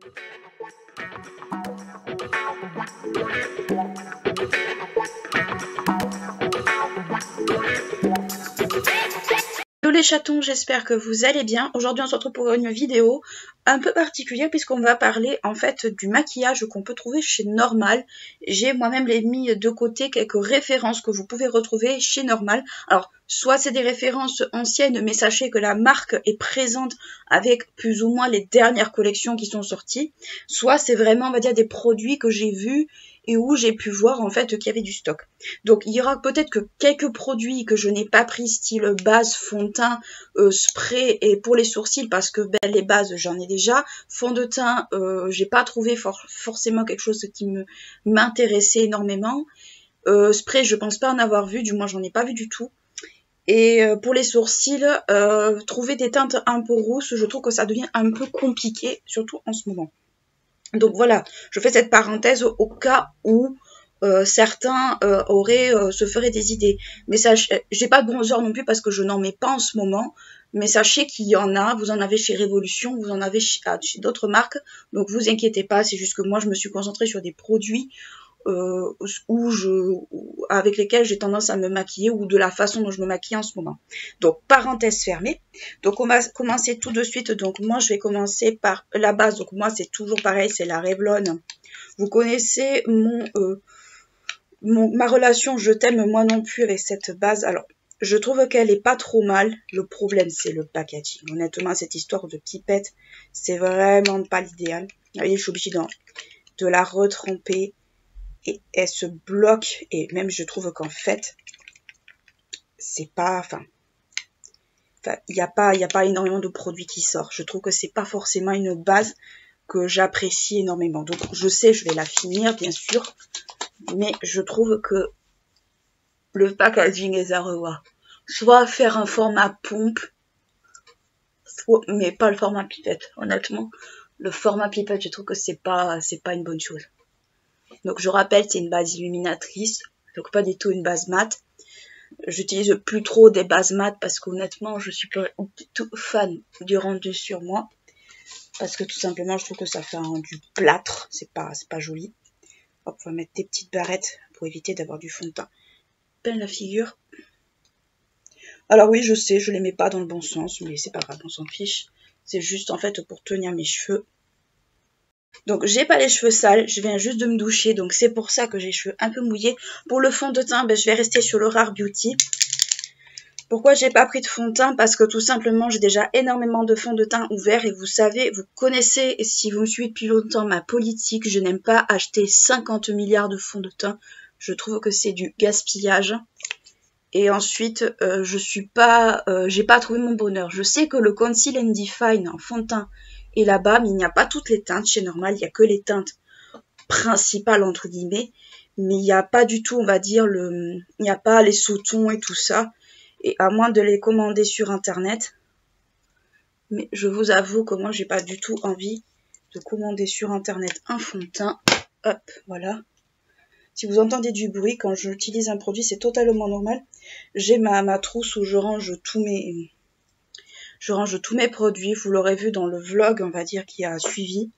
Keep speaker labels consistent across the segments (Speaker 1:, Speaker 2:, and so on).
Speaker 1: Hello les chatons, j'espère que vous allez bien. Aujourd'hui on se retrouve pour une vidéo un peu particulière puisqu'on va parler en fait du maquillage qu'on peut trouver chez Normal. J'ai moi-même mis de côté quelques références que vous pouvez retrouver chez Normal. Alors soit c'est des références anciennes, mais sachez que la marque est présente avec plus ou moins les dernières collections qui sont sorties. Soit c'est vraiment on va dire des produits que j'ai vus et où j'ai pu voir en fait qu'il y avait du stock. Donc il y aura peut-être que quelques produits que je n'ai pas pris, style base, fond de teint, spray et pour les sourcils parce que ben, les bases j'en ai déjà. Fond de teint, j'ai pas trouvé forcément quelque chose qui m'intéressait énormément. Spray, je pense pas en avoir vu, du moins j'en ai pas vu du tout. Et pour les sourcils, trouver des teintes un peu rousses, je trouve que ça devient un peu compliqué, surtout en ce moment. Donc voilà, je fais cette parenthèse au cas où certains se feraient des idées. Mais j'ai pas de bronzer non plus parce que je n'en mets pas en ce moment. Mais sachez qu'il y en a, vous en avez chez Révolution, vous en avez chez d'autres marques. Donc vous inquiétez pas, c'est juste que moi je me suis concentrée sur des produits avec lesquels j'ai tendance à me maquiller ou de la façon dont je me maquille en ce moment. Donc parenthèse fermée. Donc on va commencer tout de suite. Donc moi je vais commencer par la base. Donc moi c'est toujours pareil, c'est la Revlon. Vous connaissez ma relation je t'aime moi non plus avec cette base. Alors je trouve qu'elle est pas trop mal. Le problème c'est le packaging. Honnêtement cette histoire de pipette c'est vraiment pas l'idéal. Vous voyez je suis obligée de la retremper. Et elle se bloque, et même je trouve qu'en fait, c'est pas, il n'y a pas énormément de produits qui sortent. Je trouve que c'est pas forcément une base que j'apprécie énormément. Donc je sais, je vais la finir, bien sûr, mais je trouve que le packaging est à revoir. Soit faire un format pompe, mais pas le format pipette, honnêtement. Le format pipette, je trouve que c'est pas une bonne chose. Donc je rappelle, c'est une base illuminatrice, donc pas du tout une base mat. J'utilise plus trop des bases mat parce qu'honnêtement, je suis pas du tout fan du rendu sur moi. Parce que tout simplement, je trouve que ça fait un rendu plâtre, c'est pas joli. Hop, on va mettre des petites barrettes pour éviter d'avoir du fond de teint plein la figure. Alors oui, je sais, je les mets pas dans le bon sens, mais c'est pas grave, on s'en fiche. C'est juste en fait pour tenir mes cheveux. Donc j'ai pas les cheveux sales, je viens juste de me doucher, donc c'est pour ça que j'ai les cheveux un peu mouillés. Pour le fond de teint, ben, je vais rester sur le Rare Beauty. Pourquoi j'ai pas pris de fond de teint? Parce que tout simplement j'ai déjà énormément de fond de teint ouvert et vous savez, vous connaissez, si vous me suivez depuis longtemps, ma politique, je n'aime pas acheter 50 milliards de fond de teint. Je trouve que c'est du gaspillage. Et ensuite, j'ai pas trouvé mon bonheur. Je sais que le Conceal and Define en fond de teint est là-bas, mais il n'y a pas toutes les teintes chez Normal, il n'y a que les teintes principales entre guillemets, mais il n'y a pas du tout, on va dire, il n'y a pas les sous-tons et tout ça, et à moins de les commander sur internet. Mais je vous avoue que moi j'ai pas du tout envie de commander sur internet un fond de teint. Hop, voilà. Si vous entendez du bruit quand j'utilise un produit, c'est totalement normal. J'ai ma trousse où je range tous mes produits. Vous l'aurez vu dans le vlog, on va dire, qui a suivi.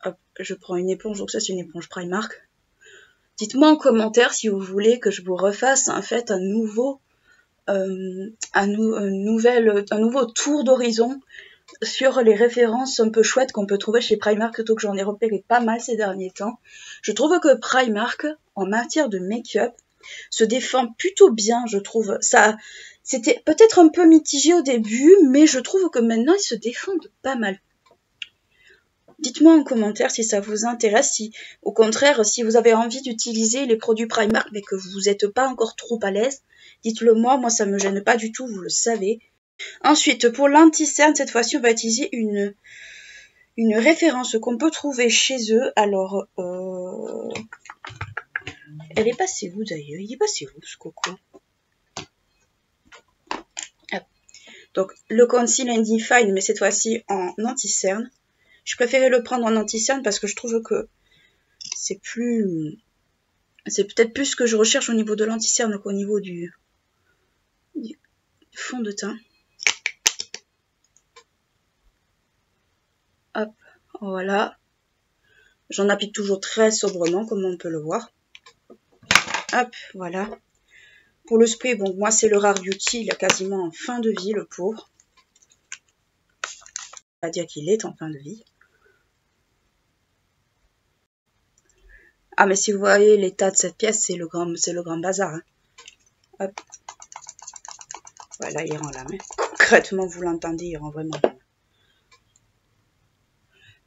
Speaker 1: Hop, je prends une éponge. Donc ça, c'est une éponge Primark. Dites-moi en commentaire si vous voulez que je vous refasse en fait un nouveau tour d'horizon sur les références un peu chouettes qu'on peut trouver chez Primark, donc j'en ai repéré pas mal ces derniers temps. Je trouve que Primark, en matière de make-up, se défend plutôt bien, je trouve. Ça, c'était peut-être un peu mitigé au début, mais je trouve que maintenant ils se défendent pas mal. Dites-moi en commentaire si ça vous intéresse, si au contraire, si vous avez envie d'utiliser les produits Primark mais que vous n'êtes pas encore trop à l'aise, dites-le moi ça me gêne pas du tout, vous le savez. Ensuite, pour l'anti-cerne, cette fois-ci, on va utiliser une référence qu'on peut trouver chez eux. Alors, elle est passée où d'ailleurs? Il est passé où ce coco? Ah. Donc, le Conceal and Define, mais cette fois-ci en anti-cerne. Je préférais le prendre en anti-cerne parce que je trouve que c'est peut-être plus ce que je recherche au niveau de l'anti-cerne qu'au niveau du fond de teint. Hop, Voilà. J'en applique toujours très sobrement, comme on peut le voir. Hop, voilà. Pour le spray, bon, moi c'est le Rare Beauty, il est quasiment en fin de vie, le pauvre. On va dire qu'il est en fin de vie. Ah, mais si vous voyez l'état de cette pièce, c'est le grand bazar. Hein. Hop. Voilà, il rend la main. Concrètement, vous l'entendez, il rend vraiment la main.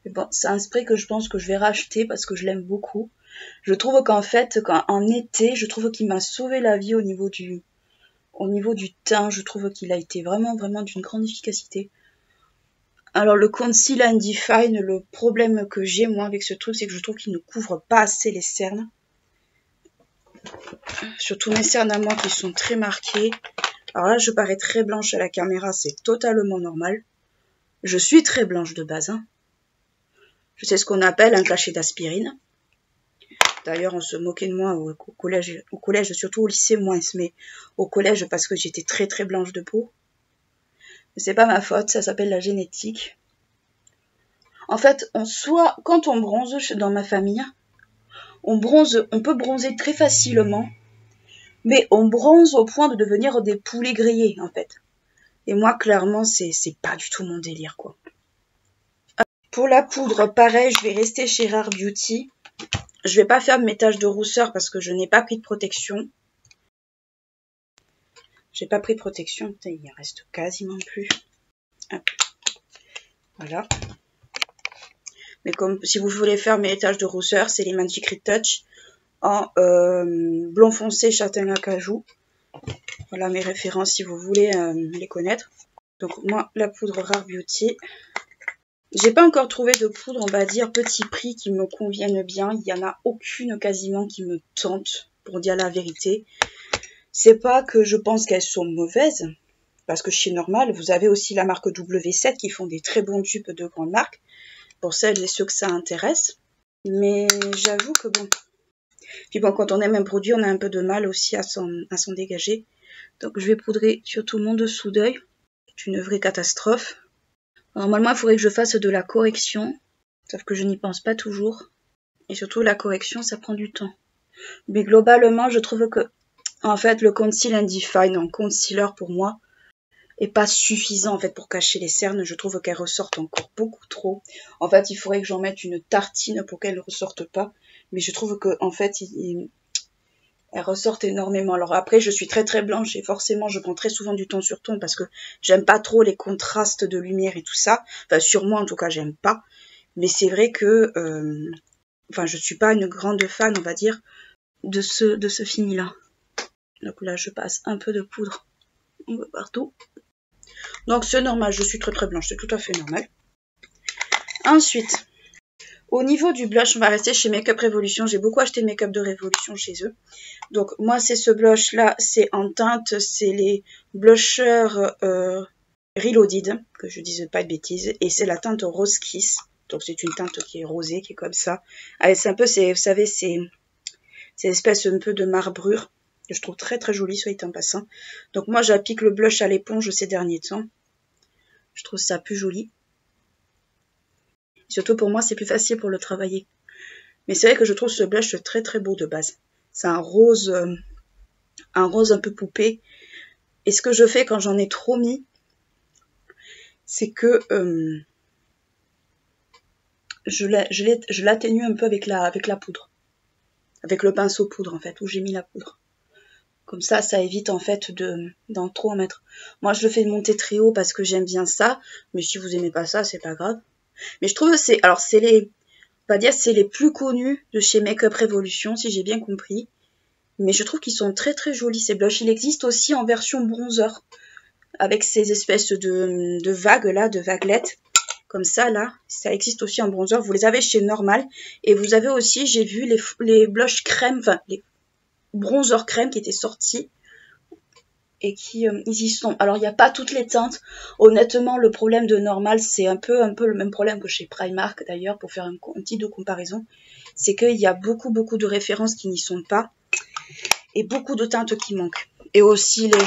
Speaker 1: Mais bon, c'est un spray que je pense que je vais racheter parce que je l'aime beaucoup. Je trouve qu'en fait, en été, je trouve qu'il m'a sauvé la vie au niveau du teint. Je trouve qu'il a été vraiment d'une grande efficacité. Alors le Conceal and Define, le problème que j'ai moi avec ce truc, c'est que je trouve qu'il ne couvre pas assez les cernes. Surtout mes cernes à moi qui sont très marquées. Alors là, je parais très blanche à la caméra, c'est totalement normal. Je suis très blanche de base. Hein. Je sais ce qu'on appelle un cachet d'aspirine. D'ailleurs, on se moquait de moi au collège, surtout au lycée moins, mais au collège parce que j'étais très blanche de peau. Mais c'est pas ma faute, ça s'appelle la génétique. En fait, quand on bronze dans ma famille, on peut bronzer très facilement, mais on bronze au point de devenir des poulets grillés, en fait. Et moi, clairement, c'est pas du tout mon délire, quoi. Pour la poudre, pareil, je vais rester chez Rare Beauty. Je vais pas faire mes taches de rousseur parce que je n'ai pas pris de protection. J'ai pas pris de protection, putain, il en reste quasiment plus. Hop. Voilà. Mais comme si vous voulez faire mes taches de rousseur, c'est les Magic Retouch en blond foncé châtain acajou. Voilà mes références si vous voulez les connaître. Donc moi, la poudre Rare Beauty. J'ai pas encore trouvé de poudre, on va dire, petit prix qui me convienne bien. Il y en a aucune quasiment qui me tente, pour dire la vérité. C'est pas que je pense qu'elles sont mauvaises, parce que chez Normal, vous avez aussi la marque W7 qui font des très bons dupes de grandes marques, pour celles et ceux que ça intéresse. Mais j'avoue que bon. Puis bon, quand on aime un produit, on a un peu de mal aussi à s'en dégager. Donc je vais poudrer surtout mon dessous d'œil. C'est une vraie catastrophe. Normalement, il faudrait que je fasse de la correction, sauf que je n'y pense pas toujours. Et surtout, la correction, ça prend du temps. Mais globalement, je trouve que, en fait, le Conceal and Define en concealer, pour moi, est pas suffisant, en fait, pour cacher les cernes. Je trouve qu'elles ressortent encore beaucoup trop. En fait, il faudrait que j'en mette une tartine pour qu'elles ne ressortent pas. Mais je trouve que, en fait, elles ressortent énormément. Alors après, je suis très blanche et forcément, je prends très souvent du ton sur ton parce que j'aime pas trop les contrastes de lumière et tout ça. Enfin, sur moi, en tout cas, j'aime pas. Mais c'est vrai que, enfin, je suis pas une grande fan, on va dire, de ce fini-là. Donc là, je passe un peu de poudre un peu partout. Donc c'est normal, je suis très blanche, c'est tout à fait normal. Ensuite, au niveau du blush, on va rester chez Makeup Revolution. J'ai beaucoup acheté de Makeup de Revolution chez eux. Donc moi, c'est ce blush-là, c'est en teinte, c'est les blushers Reloaded, que je dise pas de bêtises. Et c'est la teinte Rose Kiss. Donc c'est une teinte qui est rosée, qui est comme ça. Allez, c'est un peu, vous savez, c'est espèce un peu de marbrure. Que je trouve très jolie, soit en passant. Donc moi, j'applique le blush à l'éponge ces derniers temps. Je trouve ça plus joli. Surtout pour moi, c'est plus facile pour le travailler. Mais c'est vrai que je trouve ce blush très beau de base. C'est un rose un peu poupée. Et ce que je fais quand j'en ai trop mis, c'est que je l'atténue un peu avec la poudre. Avec le pinceau poudre, en fait, où j'ai mis la poudre. Comme ça, ça évite, en fait, d'en trop en mettre. Moi, je le fais monter très haut parce que j'aime bien ça. Mais si vous aimez pas ça, c'est pas grave. Mais je trouve que c'est les plus connus de chez Makeup Revolution, si j'ai bien compris. Mais je trouve qu'ils sont très jolis, ces blushs. Il existe aussi en version bronzer, avec ces espèces de vagues là, de vaguelettes. Comme ça, là, ça existe aussi en bronzer. Vous les avez chez Normal. Et vous avez aussi, j'ai vu, les blushs crème, enfin, les bronzers crème qui étaient sortis. Et qui ils y sont. Alors, il n'y a pas toutes les teintes. Honnêtement, le problème de Normal, c'est un peu le même problème que chez Primark, d'ailleurs, pour faire un petit de comparaison. C'est qu'il y a beaucoup de références qui n'y sont pas. Et beaucoup de teintes qui manquent. Et aussi, les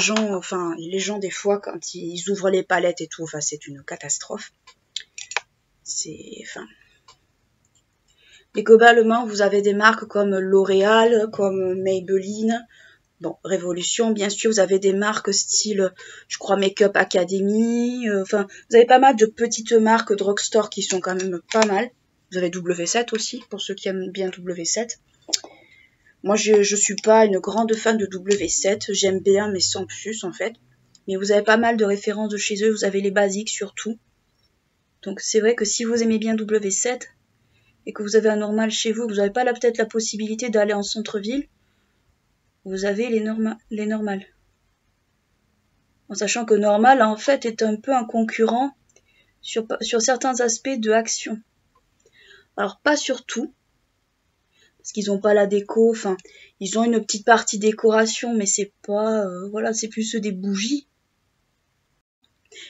Speaker 1: gens, des fois, quand ils ouvrent les palettes et tout, enfin, c'est une catastrophe. Et globalement, vous avez des marques comme L'Oréal, comme Maybelline, bon, Révolution, bien sûr, vous avez des marques style, je crois, Make-up Academy, enfin, vous avez pas mal de petites marques drugstore qui sont quand même pas mal. Vous avez W7 aussi, pour ceux qui aiment bien W7. Moi, je suis pas une grande fan de W7, j'aime bien, mais sans plus, en fait. Mais vous avez pas mal de références de chez eux, vous avez les basiques surtout. Donc, c'est vrai que si vous aimez bien W7, et que vous avez un normal chez vous, vous n'avez pas peut-être la possibilité d'aller en centre-ville, vous avez les normales. En sachant que Normal, en fait, est un peu un concurrent sur certains aspects de Action. Alors, pas sur tout, parce qu'ils n'ont pas la déco, enfin, ils ont une petite partie décoration, mais c'est pas, voilà, c'est plus des bougies.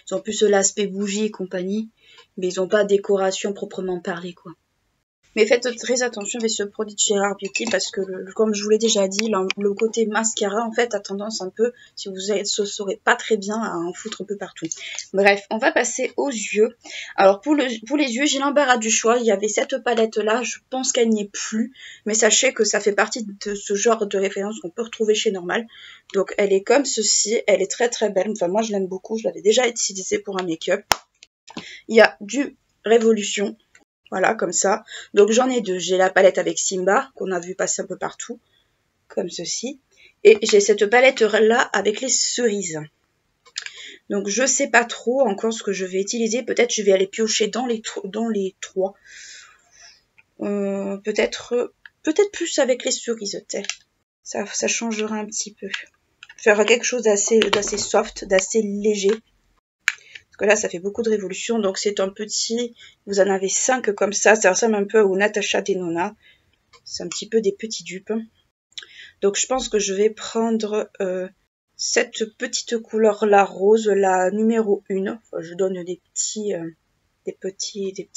Speaker 1: Ils ont plus l'aspect bougie et compagnie, mais ils n'ont pas décoration proprement parlée, quoi. Mais faites très attention avec ce produit de chez Rare Beauty parce que, comme je vous l'ai déjà dit, le côté mascara, en fait, a tendance un peu, si vous ne saurez pas très bien, à en foutre un peu partout. Bref, on va passer aux yeux. Alors, pour les yeux, j'ai l'embarras du choix. Il y avait cette palette-là, je pense qu'elle n'y est plus. Mais sachez que ça fait partie de ce genre de référence qu'on peut retrouver chez Normal. Donc, elle est comme ceci. Elle est très très belle. Enfin, moi, je l'aime beaucoup. Je l'avais déjà utilisée pour un make-up. Il y a du Révolution. Voilà, comme ça. Donc j'en ai deux. J'ai la palette avec Simba, qu'on a vu passer un peu partout, comme ceci. Et j'ai cette palette-là avec les cerises. Donc je sais pas trop encore ce que je vais utiliser. Peut-être je vais aller piocher dans les trois. Peut-être plus avec les cerises. Ça changera un petit peu. Faire quelque chose d'assez soft, d'assez léger. Parce que là, ça fait beaucoup de révolution. Donc, c'est un petit... Vous en avez 5 comme ça. Ça ressemble un peu au Natasha Denona. C'est un petit peu des petits dupes. Donc, je pense que je vais prendre cette petite couleur-là, rose, la numéro 1. Enfin, je donne des petits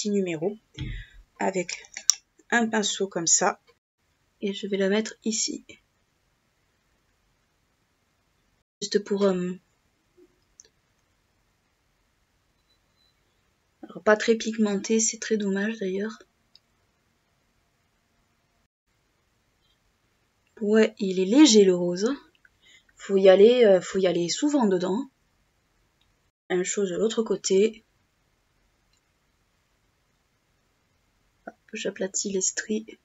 Speaker 1: numéros. Avec un pinceau comme ça. Et je vais la mettre ici. Juste pour... Alors, pas très pigmenté, c'est très dommage d'ailleurs. Ouais, il est léger le rose. Faut y aller souvent dedans. Même chose de l'autre côté. J'aplatis les stries.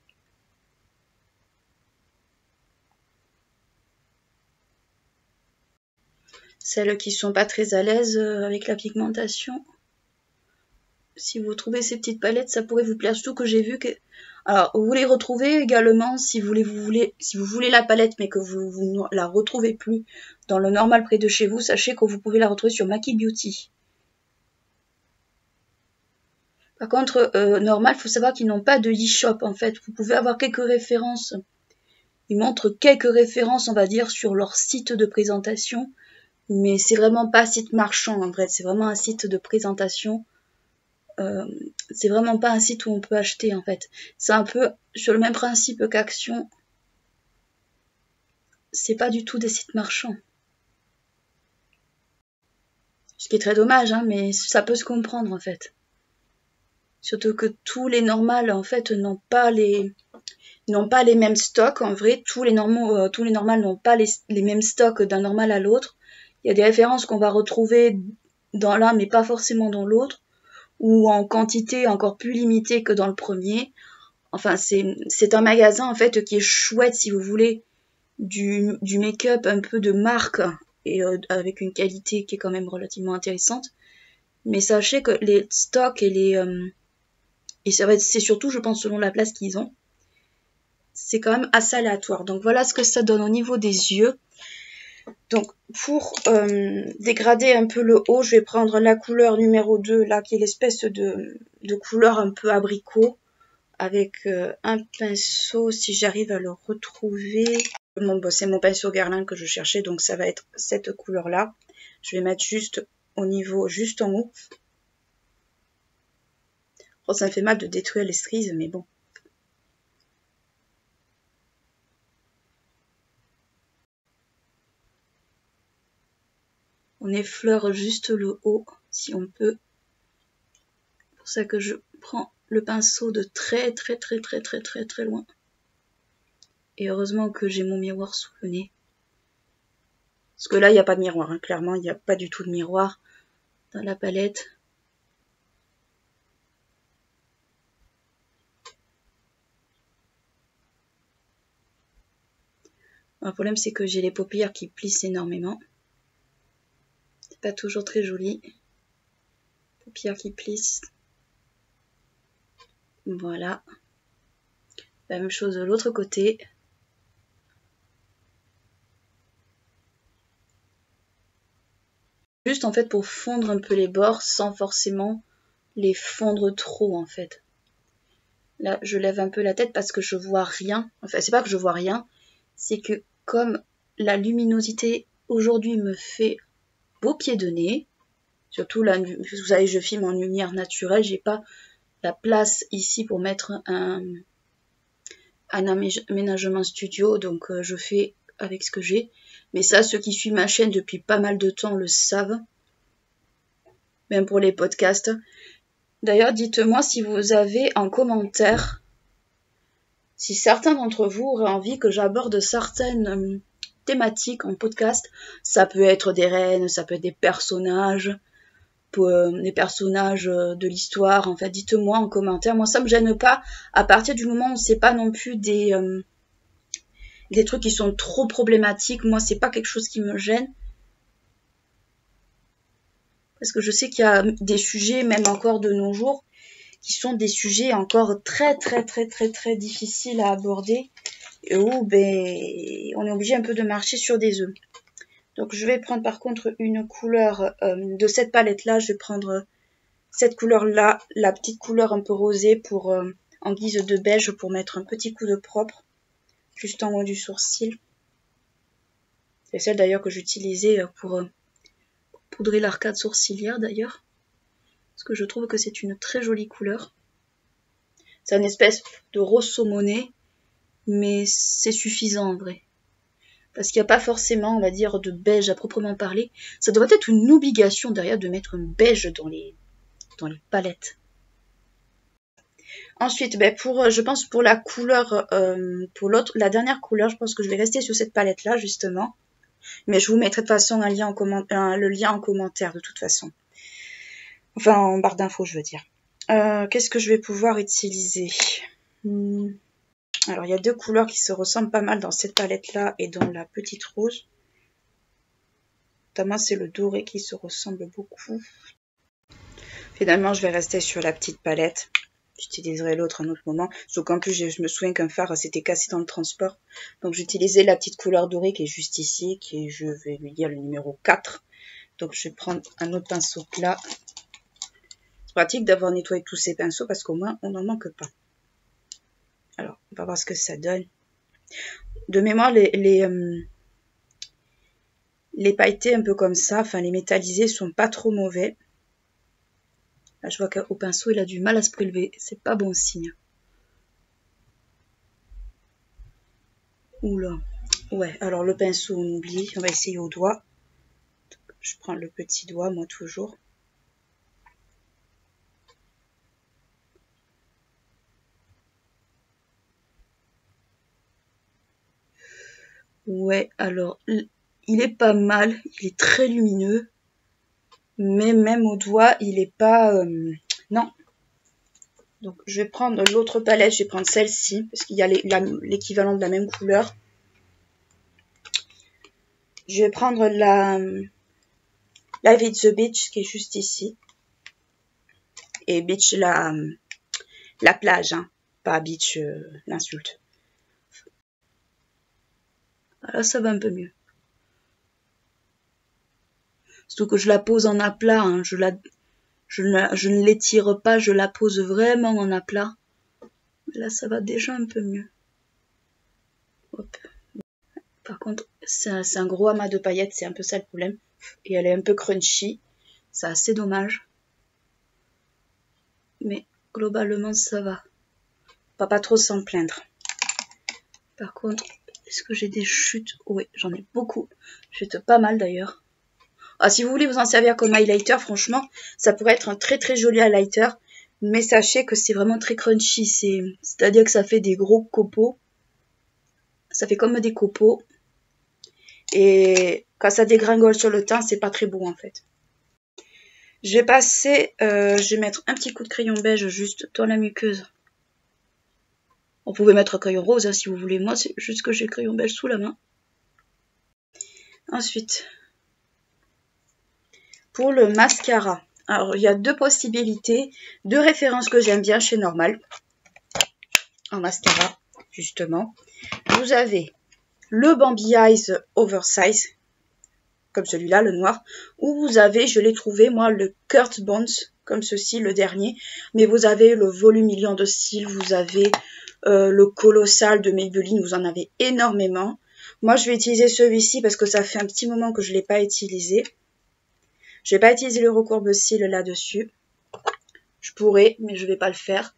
Speaker 1: Celles qui sont pas très à l'aise avec la pigmentation. Si vous trouvez ces petites palettes, ça pourrait vous plaire. Surtout que j'ai vu que... Alors, vous les retrouvez également si vous voulez la palette, mais que vous ne la retrouvez plus dans le normal près de chez vous. Sachez que vous pouvez la retrouver sur Maki Beauty. Par contre, normal, il faut savoir qu'ils n'ont pas de e-shop en fait. Vous pouvez avoir quelques références. Ils montrent quelques références, on va dire, sur leur site de présentation. Mais c'est vraiment pas un site marchand en vrai. C'est vraiment un site de présentation. C'est vraiment pas un site où on peut acheter en fait. C'est un peu sur le même principe qu'Action. C'est pas du tout des sites marchands. Ce qui est très dommage, hein, mais ça peut se comprendre en fait. Surtout que tous les normales en fait n'ont pas les mêmes stocks. En vrai, tous les normales n'ont pas les mêmes stocks d'un normal à l'autre. Il y a des références qu'on va retrouver dans l'un mais pas forcément dans l'autre, ou en quantité encore plus limitée que dans le premier. Enfin, c'est un magasin en fait qui est chouette si vous voulez du make-up un peu de marque et avec une qualité qui est quand même relativement intéressante. Mais sachez que les stocks et c'est surtout, je pense, selon la place qu'ils ont, c'est quand même assez aléatoire. Donc voilà ce que ça donne au niveau des yeux. Donc pour dégrader un peu le haut, je vais prendre la couleur numéro 2, là, qui est l'espèce de couleur un peu abricot, avec un pinceau, si j'arrive à le retrouver. Bon, c'est mon pinceau Guerlain que je cherchais, donc ça va être cette couleur-là. Je vais mettre juste au niveau, juste en haut. Oh, ça me fait mal de détruire les cerises, mais bon. On effleure juste le haut, si on peut. C'est pour ça que je prends le pinceau de très loin. Et heureusement que j'ai mon miroir sous le nez. Parce que là, il n'y a pas de miroir, hein. Clairement, il n'y a pas du tout de miroir dans la palette. Le problème, c'est que j'ai les paupières qui plissent énormément. C'est pas toujours très joli. Paupières qui plissent. Voilà. La même chose de l'autre côté. Juste en fait pour fondre un peu les bords sans forcément les fondre trop en fait. Là, je lève un peu la tête parce que je vois rien. Enfin, c'est pas que je vois rien, c'est que comme la luminosité aujourd'hui me fait beau pied de nez, surtout là, vous savez, je filme en lumière naturelle, j'ai pas la place ici pour mettre un aménagement studio, donc je fais avec ce que j'ai. Mais ça, ceux qui suivent ma chaîne depuis pas mal de temps le savent, même pour les podcasts. D'ailleurs, dites-moi si vous avez en commentaire si certains d'entre vous auraient envie que j'aborde certaines thématiques en podcast. Ça peut être des reines, ça peut être des personnages, de l'histoire. En fait, dites-moi en commentaire. Moi, ça me gêne pas. À partir du moment où c'est pas non plus des trucs qui sont trop problématiques, moi, c'est pas quelque chose qui me gêne. Parce que je sais qu'il y a des sujets, même encore de nos jours, qui sont des sujets encore très difficiles à aborder et où on est obligé un peu de marcher sur des œufs. Donc je vais prendre par contre une couleur de cette palette là, je vais prendre cette couleur là, la petite couleur un peu rosée pour en guise de beige pour mettre un petit coup de propre juste en haut du sourcil. C'est celle d'ailleurs que j'utilisais pour poudrer l'arcade sourcilière d'ailleurs. Parce que je trouve que c'est une très jolie couleur. C'est une espèce de rose saumonné, mais c'est suffisant en vrai. Parce qu'il n'y a pas forcément, on va dire, de beige à proprement parler. Ça devrait être une obligation derrière de mettre un beige dans les palettes. Ensuite, je pense pour la couleur, la dernière couleur, je pense que je vais rester sur cette palette-là, justement. Mais je vous mettrai de toute façon le lien en commentaire, de toute façon. Enfin, en barre d'infos, je veux dire. Qu'est-ce que je vais pouvoir utiliser ? Alors, il y a deux couleurs qui se ressemblent pas mal dans cette palette-là et dans la petite rose. Notamment, c'est le doré qui se ressemble beaucoup. Finalement, je vais rester sur la petite palette. J'utiliserai l'autre à un autre moment. Sauf qu'en plus, je me souviens qu'un phare s'était cassé dans le transport. Donc, j'utilisais la petite couleur dorée qui est juste ici, je vais lui dire le numéro 4. Donc, je vais prendre un autre pinceau plat. C'est pratique d'avoir nettoyé tous ces pinceaux parce qu'au moins, on n'en manque pas. Alors, on va voir ce que ça donne. De mémoire, les pailletés un peu comme ça, enfin les métallisés, sont pas trop mauvais. Là, je vois qu'au pinceau, il a du mal à se prélever. C'est pas bon signe. Oula. Ouais, alors le pinceau, on oublie. On va essayer au doigt. Je prends le petit doigt, moi, toujours. Ouais, alors, il est pas mal. Il est très lumineux. Mais même au doigt, il est pas... non. Donc, je vais prendre l'autre palette. Je vais prendre celle-ci. Parce qu'il y a l'équivalent de la même couleur. Je vais prendre la Live It the Beach qui est juste ici. Et beach, la plage, hein. Pas beach, l'insulte. Là, ça va un peu mieux. Surtout que je la pose en aplat, hein. Je ne l'étire pas, je la pose vraiment en aplat. Là, ça va déjà un peu mieux. Hop. Par contre, c'est un gros amas de paillettes, c'est un peu ça le problème. Et elle est un peu crunchy. C'est assez dommage. Mais globalement, ça va. On va pas trop s'en plaindre. Par contre, est-ce que j'ai des chutes? Oui, j'en ai beaucoup. Chutes pas mal d'ailleurs. Ah, si vous voulez vous en servir comme highlighter, franchement, ça pourrait être un très joli highlighter. Mais sachez que c'est vraiment très crunchy, c'est-à-dire que ça fait des gros copeaux. Ça fait comme des copeaux. Et quand ça dégringole sur le teint, c'est pas très beau en fait. Je vais mettre un petit coup de crayon beige juste dans la muqueuse. On pouvait mettre un crayon rose hein, si vous voulez. Moi, c'est juste que j'ai le crayon beige sous la main. Ensuite, pour le mascara. Alors, il y a deux possibilités, deux références que j'aime bien chez Normal. En mascara, justement. Vous avez le Bambi Eyes Oversize, comme celui-là, le noir. Ou vous avez, je l'ai trouvé, moi, le Kurt Bones, comme ceci, le dernier. Mais vous avez le volume million de cils, vous avez le colossal de Maybelline, vous en avez énormément. Moi, je vais utiliser celui-ci parce que ça fait un petit moment que je ne l'ai pas utilisé. Je vais pas utiliser le recourbe-cils là-dessus. Je pourrais, mais je vais pas le faire.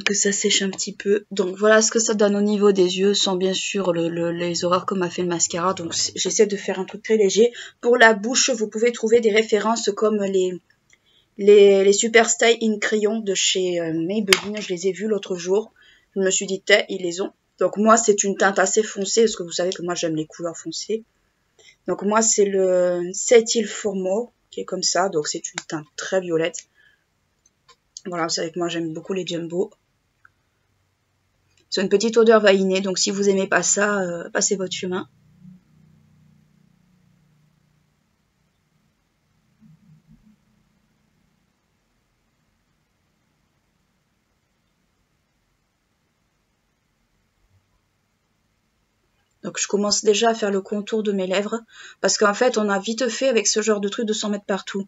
Speaker 1: Que ça sèche un petit peu. Donc voilà ce que ça donne au niveau des yeux, sans bien sûr les horreurs que m'a fait le mascara. Donc j'essaie de faire un truc très léger. Pour la bouche, vous pouvez trouver des références comme les Super Style in Crayon de chez Maybelline. Je les ai vus l'autre jour. Je me suis dit, ils les ont. Donc moi, c'est une teinte assez foncée, parce que vous savez que moi, j'aime les couleurs foncées. Donc moi, c'est le Setil Formo, qui est comme ça. Donc c'est une teinte très violette. Voilà, vous savez que moi, j'aime beaucoup les Jumbo. C'est une petite odeur vanillée, donc si vous aimez pas ça, passez votre chemin. Donc je commence déjà à faire le contour de mes lèvres, parce qu'en fait on a vite fait avec ce genre de truc de s'en mettre partout.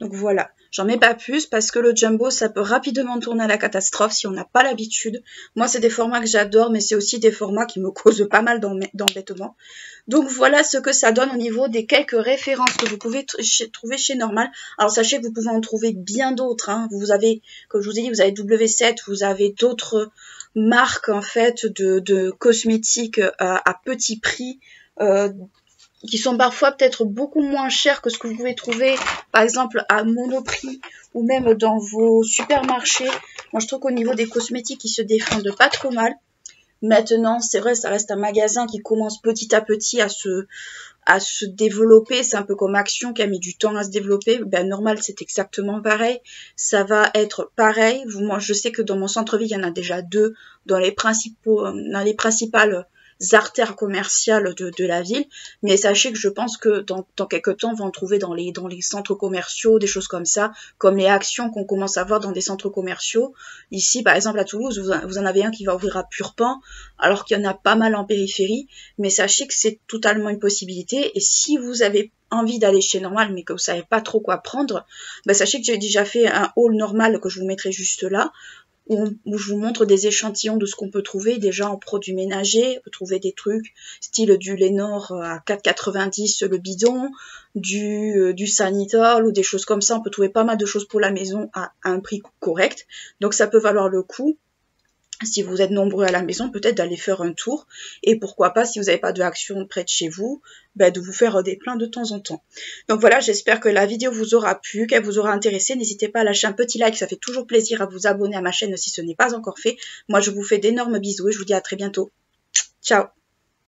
Speaker 1: Donc voilà, j'en mets pas plus parce que le jumbo ça peut rapidement tourner à la catastrophe si on n'a pas l'habitude. Moi c'est des formats que j'adore mais c'est aussi des formats qui me causent pas mal d'embêtement. Donc voilà ce que ça donne au niveau des quelques références que vous pouvez trouver chez Normal. Alors sachez que vous pouvez en trouver bien d'autres. Hein. Vous avez, comme je vous ai dit, vous avez W7, vous avez d'autres marques en fait de cosmétiques à petit prix. Qui sont parfois peut-être beaucoup moins chers que ce que vous pouvez trouver, par exemple, à Monoprix ou même dans vos supermarchés. Moi, je trouve qu'au niveau des cosmétiques, ils se défendent pas trop mal. Maintenant, c'est vrai, ça reste un magasin qui commence petit à petit à se développer. C'est un peu comme Action qui a mis du temps à se développer. Ben, Normal, c'est exactement pareil. Ça va être pareil. Moi, je sais que dans mon centre-ville, il y en a déjà deux dans les principales artères commerciales de la ville, mais sachez que je pense que dans quelques temps, on va en trouver dans les centres commerciaux, des choses comme ça, comme les Actions qu'on commence à voir dans des centres commerciaux. Ici, par exemple, à Toulouse, vous en avez un qui va ouvrir à Purpan, alors qu'il y en a pas mal en périphérie, mais sachez que c'est totalement une possibilité, et si vous avez envie d'aller chez Normal, mais que vous savez pas trop quoi prendre, ben sachez que j'ai déjà fait un haul Normal que je vous mettrai juste là, où je vous montre des échantillons de ce qu'on peut trouver déjà en produits ménagers. On peut trouver des trucs style du Lénore à 4,90 le bidon, du Sanitol ou des choses comme ça. On peut trouver pas mal de choses pour la maison à un prix correct. Donc ça peut valoir le coup. Si vous êtes nombreux à la maison, peut-être d'aller faire un tour. Et pourquoi pas, si vous n'avez pas de Action près de chez vous, ben de vous faire des pleins de temps en temps. Donc voilà, j'espère que la vidéo vous aura plu, qu'elle vous aura intéressé. N'hésitez pas à lâcher un petit like, ça fait toujours plaisir, à vous abonner à ma chaîne si ce n'est pas encore fait. Moi, je vous fais d'énormes bisous et je vous dis à très bientôt. Ciao!